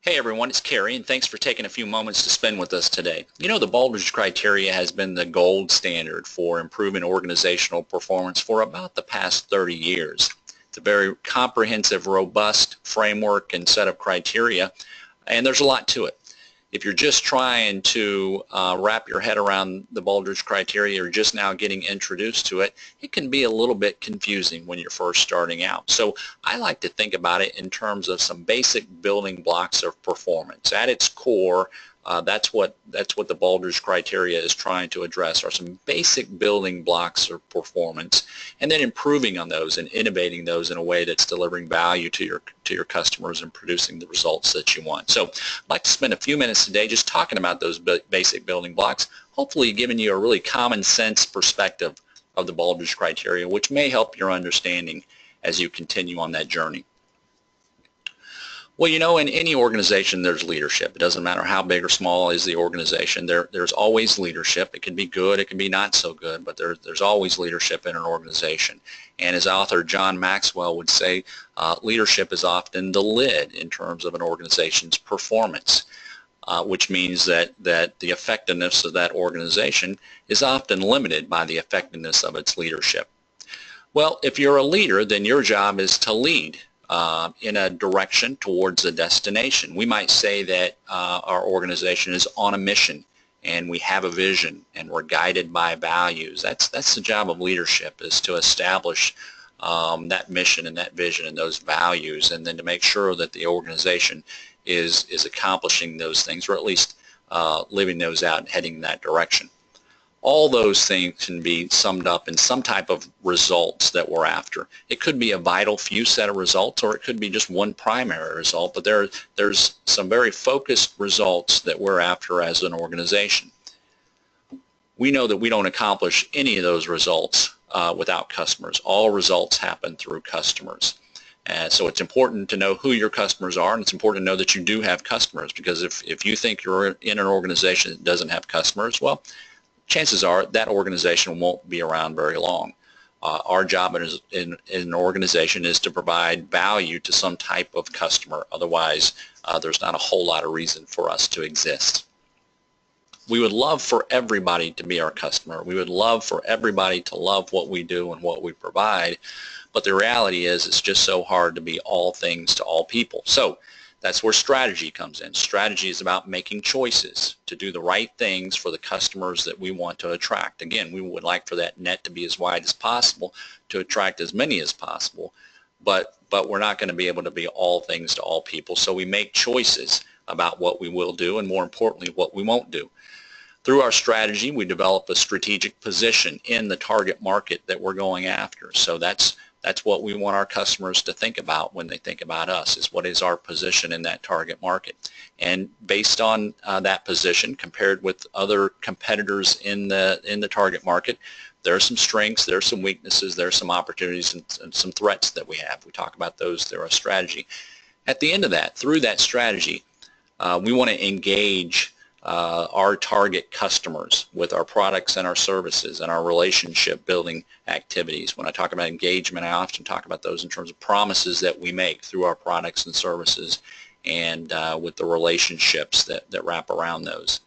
Hey everyone, it's Kerry, and thanks for taking a few moments to spend with us today. You know, the Baldrige criteria has been the gold standard for improving organizational performance for about the past 30 years. It's a very comprehensive, robust framework and set of criteria, and there's a lot to it. If you're just trying to wrap your head around the Baldrige criteria or just now getting introduced to it, it can be a little bit confusing when you're first starting out. So I like to think about it in terms of some basic building blocks of performance. At its core, that's what the Baldrige criteria is trying to address, are some basic building blocks of performance, and then improving on those and innovating those in a way that's delivering value to your customers and producing the results that you want. So I'd like to spend a few minutes today just talking about those basic building blocks, hopefully giving you a really common sense perspective of the Baldrige criteria, which may help your understanding as you continue on that journey. Well, you know, in any organization there's leadership. It doesn't matter how big or small is the organization. There's always leadership. It can be good, it can be not so good, but there's always leadership in an organization. And as author John Maxwell would say, leadership is often the lid in terms of an organization's performance, which means that the effectiveness of that organization is often limited by the effectiveness of its leadership. Well, if you're a leader, then your job is to lead in a direction towards a destination. We might say that our organization is on a mission and we have a vision and we're guided by values. That's the job of leadership, is to establish that mission and that vision and those values, and then to make sure that the organization is accomplishing those things, or at least living those out and heading in that direction. All those things can be summed up in some type of results that we're after. It could be a vital few set of results, or it could be just one primary result, but there's some very focused results that we're after as an organization. We know that we don't accomplish any of those results without customers. All results happen through customers. So it's important to know who your customers are, and it's important to know that you do have customers, because if you think you're in an organization that doesn't have customers, well, chances are that organization won't be around very long. Our job in an organization is to provide value to some type of customer. Otherwise, there's not a whole lot of reason for us to exist. We would love for everybody to be our customer. We would love for everybody to love what we do and what we provide. But the reality is, it's just so hard to be all things to all people. So that's where strategy comes in. Strategy is about making choices to do the right things for the customers that we want to attract. Again, we would like for that net to be as wide as possible to attract as many as possible, but we're not going to be able to be all things to all people. So we make choices about what we will do, and more importantly, what we won't do. Through our strategy, we develop a strategic position in the target market that we're going after. So that's what we want our customers to think about when they think about us, is what is our position in that target market. And based on that position, compared with other competitors in the target market, there are some strengths, there are some weaknesses, there are some opportunities and some threats that we have. We talk about those through our strategy. At the end of that, through that strategy, we want to engage our target customers with our products and our services and our relationship building activities. When I talk about engagement, I often talk about those in terms of promises that we make through our products and services, and with the relationships that wrap around those.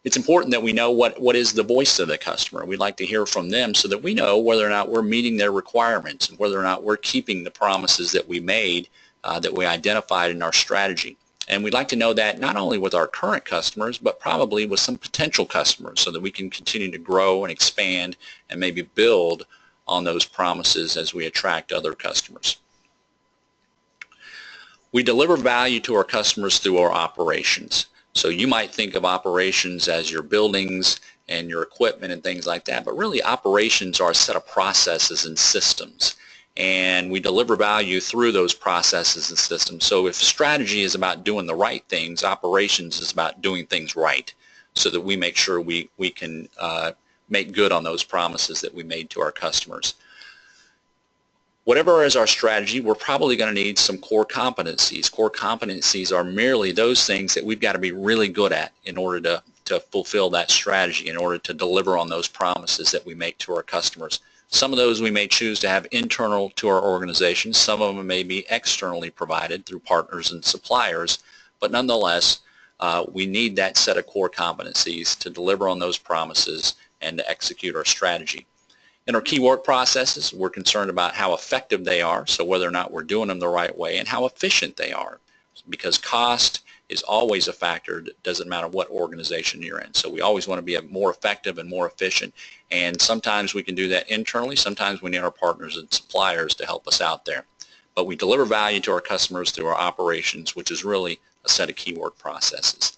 It's important that we know what is the voice of the customer. We'd like to hear from them so that we know whether or not we're meeting their requirements and whether or not we're keeping the promises that we made, that we identified in our strategy. And we'd like to know that not only with our current customers, but probably with some potential customers, so that we can continue to grow and expand and maybe build on those promises as we attract other customers. We deliver value to our customers through our operations. So you might think of operations as your buildings and your equipment and things like that, but really operations are a set of processes and systems. And we deliver value through those processes and systems. So if strategy is about doing the right things, operations is about doing things right, so that we make sure we can make good on those promises that we made to our customers. Whatever is our strategy, we're probably going to need some core competencies. Core competencies are merely those things that we've got to be really good at in order to fulfill that strategy, in order to deliver on those promises that we make to our customers. Some of those we may choose to have internal to our organization. Some of them may be externally provided through partners and suppliers, But nonetheless, we need that set of core competencies to deliver on those promises and to execute our strategy. In our key work processes, we're concerned about how effective they are, so whether or not we're doing them the right way, and how efficient they are, because cost is always a factor. It doesn't matter what organization you're in. So we always want to be more effective and more efficient, and sometimes we can do that internally. Sometimes we need our partners and suppliers to help us out there. But we deliver value to our customers through our operations, which is really a set of key work processes.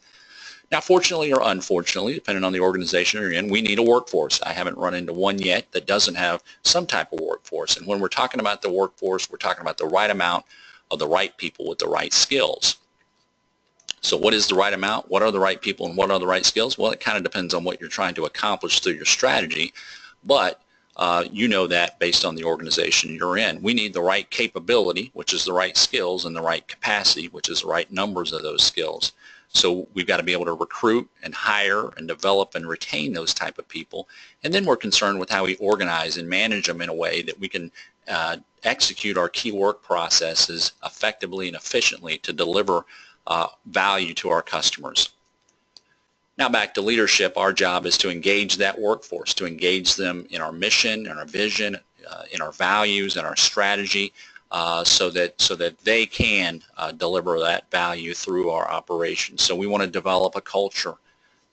Now, fortunately or unfortunately, depending on the organization you're in, we need a workforce. I haven't run into one yet that doesn't have some type of workforce. And when we're talking about the workforce, we're talking about the right amount of the right people with the right skills. So what is the right amount? What are the right people and what are the right skills? Well, it kind of depends on what you're trying to accomplish through your strategy. But you know that based on the organization you're in. We need the right capability, which is the right skills, and the right capacity, which is the right numbers of those skills. So we've got to be able to recruit and hire and develop and retain those type of people. And then we're concerned with how we organize and manage them in a way that we can execute our key work processes effectively and efficiently to deliver value to our customers. Now back to leadership, our job is to engage that workforce, to engage them in our mission, in our vision, in our values, in our strategy, so that they can deliver that value through our operations. So we want to develop a culture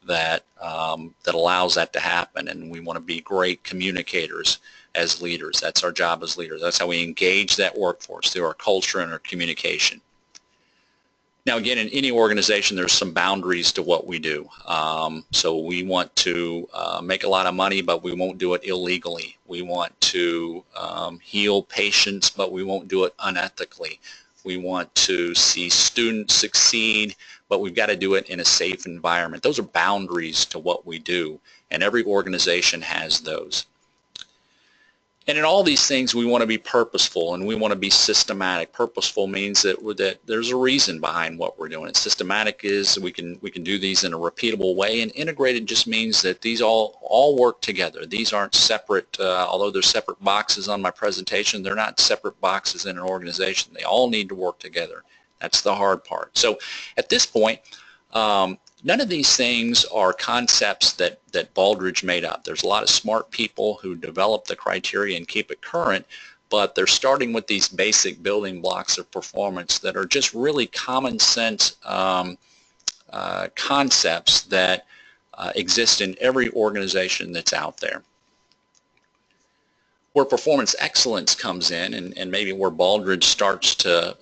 that that allows that to happen, and we want to be great communicators as leaders. That's our job as leaders. That's how we engage that workforce, through our culture and our communication. Now again, in any organization, there's some boundaries to what we do. So we want to make a lot of money, but we won't do it illegally. We want to heal patients, but we won't do it unethically. We want to see students succeed, but we've got to do it in a safe environment. Those are boundaries to what we do, and every organization has those. And in all these things, we want to be purposeful and we want to be systematic. Purposeful means that there's a reason behind what we're doing. And systematic is we can do these in a repeatable way, and integrated just means that these all work together. These aren't separate, although they're separate boxes on my presentation, they're not separate boxes in an organization. They all need to work together. That's the hard part. So at this point, none of these things are concepts that Baldrige made up. There's a lot of smart people who develop the criteria and keep it current, but they're starting with these basic building blocks of performance that are just really common sense concepts that exist in every organization that's out there. Where performance excellence comes in, and maybe where Baldrige starts to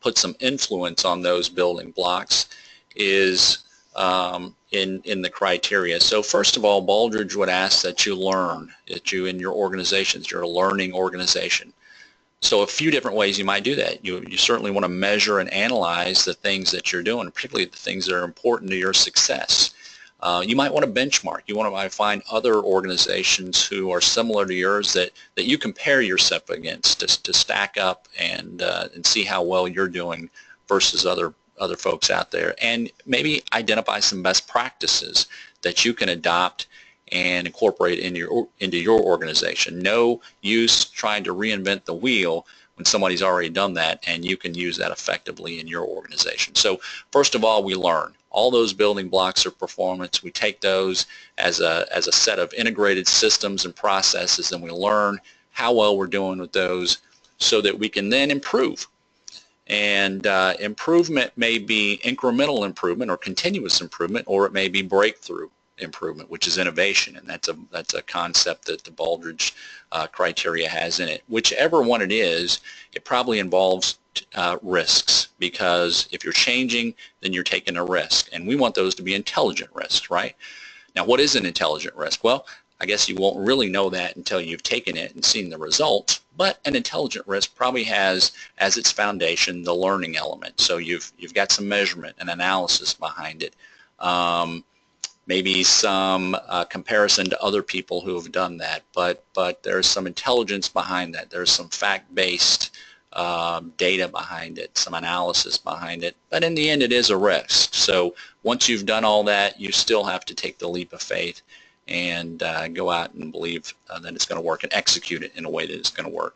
put some influence on those building blocks, is in the criteria. So first of all, Baldrige would ask that you learn, that you in your organizations, you're a learning organization. So a few different ways you might do that. You certainly want to measure and analyze the things that you're doing, particularly the things that are important to your success. You might want to benchmark. You want to find other organizations who are similar to yours that you compare yourself against to stack up and see how well you're doing versus other folks out there, and maybe identify some best practices that you can adopt and incorporate into your organization. No use trying to reinvent the wheel when somebody's already done that, and you can use that effectively in your organization. So first of all, we learn. All those building blocks of performance, we take those as a set of integrated systems and processes, and we learn how well we're doing with those so that we can then improve. And improvement may be incremental improvement or continuous improvement, or it may be breakthrough improvement, which is innovation, and that's a concept that the Baldrige criteria has in it. Whichever one it is, it probably involves risks, because if you're changing, then you're taking a risk, and we want those to be intelligent risks, right? Now, what is an intelligent risk? Well, I guess you won't really know that until you've taken it and seen the results, but an intelligent risk probably has as its foundation the learning element. So you've got some measurement and analysis behind it, maybe some comparison to other people who have done that, but there's some intelligence behind that. There's some fact-based data behind it, some analysis behind it, but in the end it is a risk. So once you've done all that, you still have to take the leap of faith and go out and believe that it's going to work and execute it in a way that it's going to work.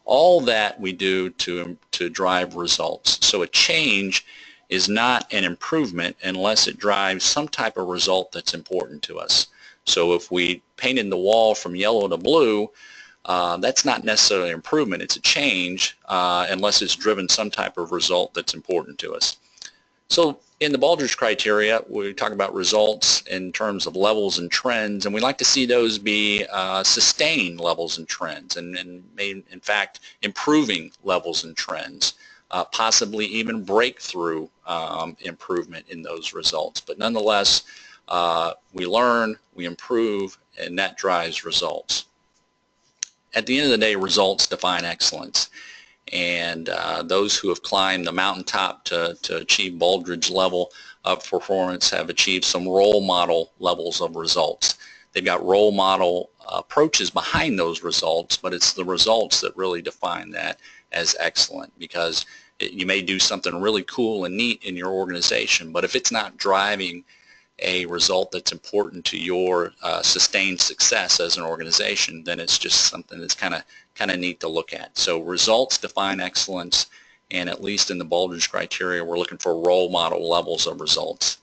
All that we do to drive results. So a change is not an improvement unless it drives some type of result that's important to us. So if we painted the wall from yellow to blue, that's not necessarily an improvement. It's a change unless it's driven some type of result that's important to us. So in the Baldrige criteria, we talk about results in terms of levels and trends, and we like to see those be sustained levels and trends, and in fact improving levels and trends, possibly even breakthrough improvement in those results. But nonetheless, we learn, we improve, and that drives results. At the end of the day, results define excellence. And those who have climbed the mountaintop to achieve Baldrige level of performance have achieved some role model levels of results. They've got role model approaches behind those results, but it's the results that really define that as excellent, because you may do something really cool and neat in your organization, but if it's not driving a result that's important to your sustained success as an organization, then it's just something that's kind of neat to look at. So results define excellence, and at least in the Baldrige criteria, we're looking for role model levels of results.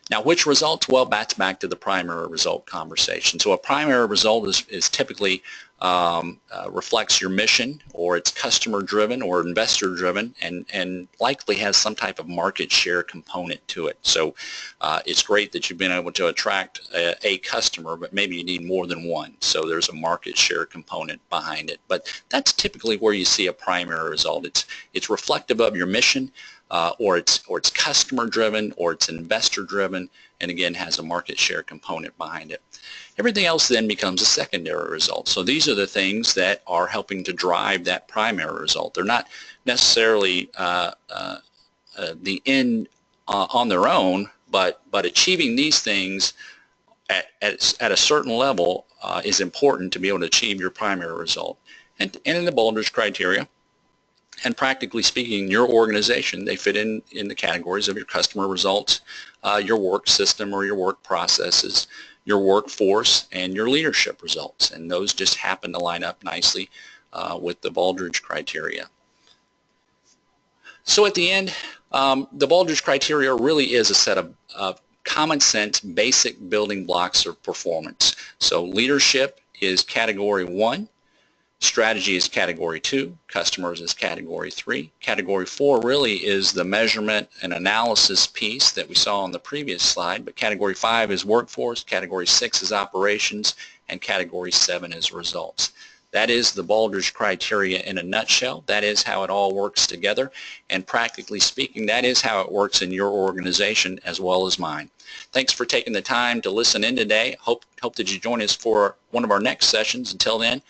Now, which results? Well, that's back to the primary result conversation. So a primary result is typically reflects your mission, or it's customer driven or investor driven, and likely has some type of market share component to it. So it's great that you've been able to attract a customer, but maybe you need more than one. So there's a market share component behind it. But that's typically where you see a primary result. It's reflective of your mission, or it's customer driven, or it's investor driven, and again has a market share component behind it. Everything else then becomes a secondary result. So these are the things that are helping to drive that primary result. They're not necessarily the end on their own, but achieving these things at a certain level is important to be able to achieve your primary result. And in the Baldrige criteria, and practically speaking, your organization, they fit in the categories of your customer results, your work system or your work processes, your workforce, and your leadership results. And those just happen to line up nicely with the Baldrige criteria. So at the end, the Baldrige criteria really is a set of common sense, basic building blocks of performance. So leadership is category 1. Strategy is category 2, customers is category 3. Category 4 really is the measurement and analysis piece that we saw on the previous slide, but category 5 is workforce, category 6 is operations, and category 7 is results. That is the Baldrige criteria in a nutshell. That is how it all works together, and practically speaking, that is how it works in your organization as well as mine. Thanks for taking the time to listen in today. Hope that you join us for one of our next sessions. Until then,